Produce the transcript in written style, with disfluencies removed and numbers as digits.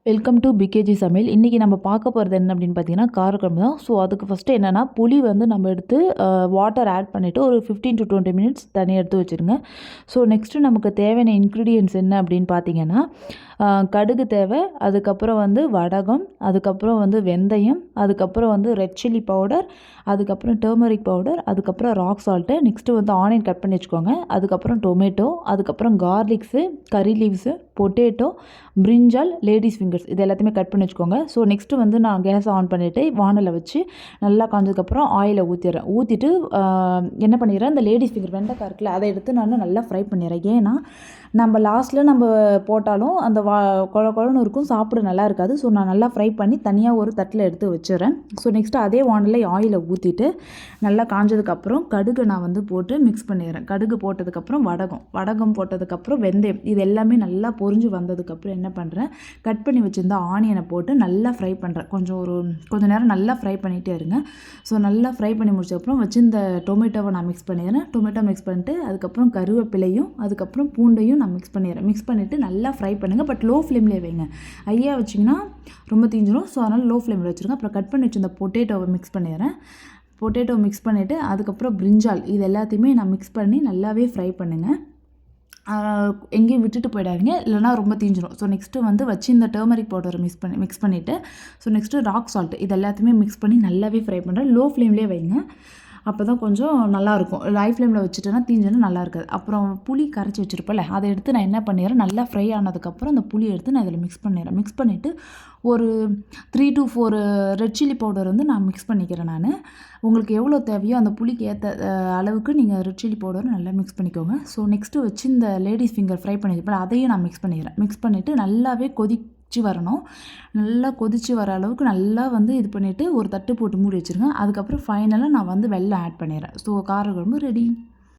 Welcome to PKG சமையல். இன்றைக்கி நம்ம பார்க்க போகிறது என்ன அப்படின்னு பார்த்தீங்கன்னா காரக்குழம்பு தான். ஸோ அதுக்கு ஃபஸ்ட்டு என்னென்னா புளி வந்து நம்ம எடுத்து வாட்டர் ஆட் பண்ணிவிட்டு ஒரு 15 to 20 மினிட்ஸ் தனியாக எடுத்து வச்சுருங்க. ஸோ நெக்ஸ்ட்டு நமக்கு தேவையான இன்க்ரீடியன்ட்ஸ் என்ன அப்படின்னு பார்த்தீங்கன்னா கடுகு தேவை, அதுக்கப்புறம் வந்து வடகம், அதுக்கப்புறம் வந்து வெந்தயம், அதுக்கப்புறம் வந்து ரெட் சில்லி பவுடர், அதுக்கப்புறம் டர்மரிக் பவுடர், அதுக்கப்புறம் ராக் சால்ட்டு, நெக்ஸ்ட்டு வந்து ஆனியன் கட் பண்ணி வச்சுக்கோங்க, அதுக்கப்புறம் டொமேட்டோ, அதுக்கப்புறம் கார்லிக்ஸு, கறி லீவ்ஸு, பொட்டேட்டோ, பிரிஞ்சால், லேடிஸ் ஃபிங்கர்ஸ் இது எல்லாத்தையுமே கட் பண்ணி வச்சுக்கோங்க. ஸோ நெக்ஸ்ட்டு வந்து நான் கேஸ் ஆன் பண்ணிவிட்டு வானலை வச்சு நல்லா காஞ்சதுக்கப்புறம் ஆயிலை ஊற்றிட்டு என்ன பண்ணிடுறேன், இந்த லேடிஸ் ஃபிங்கர் வெண்டைக்காய் இருக்குல்ல அதை எடுத்து நான் நல்லா ஃப்ரை பண்ணிடுறேன். ஏன்னா நம்ம லாஸ்ட்டில் நம்ம போட்டாலும் அந்த குழ குழன்னு இருக்கும், சாப்பிட நல்லா இருக்காது. ஸோ நான் நல்லா ஃப்ரை பண்ணி தனியாக ஒரு தட்டில் எடுத்து வச்சிடறேன். ஸோ நெக்ஸ்ட்டு அதே வானலில் ஆயிலை ஊற்றிட்டு நல்லா காஞ்சதுக்கப்புறம் கடுகு நான் வந்து போட்டு மிக்ஸ் பண்ணிடுறேன். கடுகு போட்டதுக்கப்புறம் வடகம் போட்டதுக்கப்புறம் வெந்தயம் இது எல்லாமே நல்லா பொரிஞ்சு வந்ததுக்கப்புறம் என்ன பண்ணுறேன், கட் பண்ணி வச்சுருந்த ஆனியனை போட்டு நல்லா ஃப்ரை பண்ணுறேன். கொஞ்சம் நேரம் நல்லா ஃப்ரை பண்ணிகிட்டே இருங்க. ஸோ நல்லா ஃப்ரை பண்ணி முடிச்சதுக்கப்புறம் வச்சுருந்த டொமேட்டோவை நான் மிக்ஸ் பண்ணிடுறேன். டொமேட்டோ மிக்ஸ் பண்ணிட்டு அதுக்கப்புறம் கருவேப்பிலையும் அதுக்கப்புறம் பூண்டையும் நான் மிக்ஸ் பண்ணிடுறேன். மிக்ஸ் பண்ணிவிட்டு நல்லா ஃப்ரை பண்ணுங்கள். பட் லோ ஃப்ளேம்லேயே வைங்க. ஹையாக வச்சிங்கன்னா ரொம்ப தீஞ்சிடும். ஸோ அதனால் லோ ஃப்ளேமில் வச்சுருங்க. அப்புறம் கட் பண்ணி வச்சுருந்த பொட்டேட்டோவை மிக்ஸ் பண்ணிடுறேன். பொட்டேட்டோ மிக்ஸ் பண்ணிவிட்டு அதுக்கப்புறம் பிரிஞ்சால் இது எல்லாத்தையுமே நான் மிக்ஸ் பண்ணி நல்லாவே ஃப்ரை பண்ணுங்கள். எங்கேயும் விட்டுட்டு போயிடாதீங்க, இல்லைனா ரொம்ப தீஞ்சிடும். ஸோ நெக்ஸ்ட்டு வந்து வச்சு இந்த டர்மரிக் பவுடரை மிக்ஸ் பண்ணிவிட்டு ஸோ நெக்ஸ்ட்டு ராக் சால்ட் இது எல்லாத்தையுமே மிக்ஸ் பண்ணி நல்லாவே ஃப்ரை பண்ணுறேன். லோ ஃப்ளேம்லேயே வைங்க. அப்போ தான் கொஞ்சம் நல்லாயிருக்கும். ஹை ஃப்ளேமில் வச்சுட்டேன்னா தீஞ்சுன்னா நல்லா இருக்காது. அப்புறம் புளி கரைச்சி வச்சுருப்பேன்ல அதை எடுத்து நான் என்ன பண்ணிடுறேன், நல்லா ஃப்ரை ஆனதுக்கப்புறம் அந்த புளியை எடுத்து நான் இதில் மிக்ஸ் பண்ணிடுறேன். மிக்ஸ் பண்ணிவிட்டு ஒரு 3 to 4 ரெட் சில்லி பவுடர் வந்து நான் மிக்ஸ் பண்ணிக்கிறேன். நான் உங்களுக்கு எவ்வளோ தேவையோ அந்த புளிக்கு ஏற்ற அளவுக்கு நீங்கள் ரெட் சில்லி பவுடர் நல்லா மிக்ஸ் பண்ணிக்கோங்க. ஸோ நெக்ஸ்ட்டு வச்சு இந்த லேடிஸ் ஃபிங்கர் ஃப்ரை பண்ணியிருப்பேன் அதையும் நான் மிக்ஸ் பண்ணிடுறேன். மிக்ஸ் பண்ணிவிட்டு நல்லாவே வரணும். நல்லா கொதித்து வர அளவுக்கு நல்லா வந்து இது பண்ணிவிட்டு ஒரு தட்டு போட்டு மூடி வச்சுருங்க. அதுக்கப்புறம் ஃபைனலாக நான் வந்து வெல்லம் ஆட் பண்ணிடுறேன். ஸோ காரக்குழம்பு ரெடி.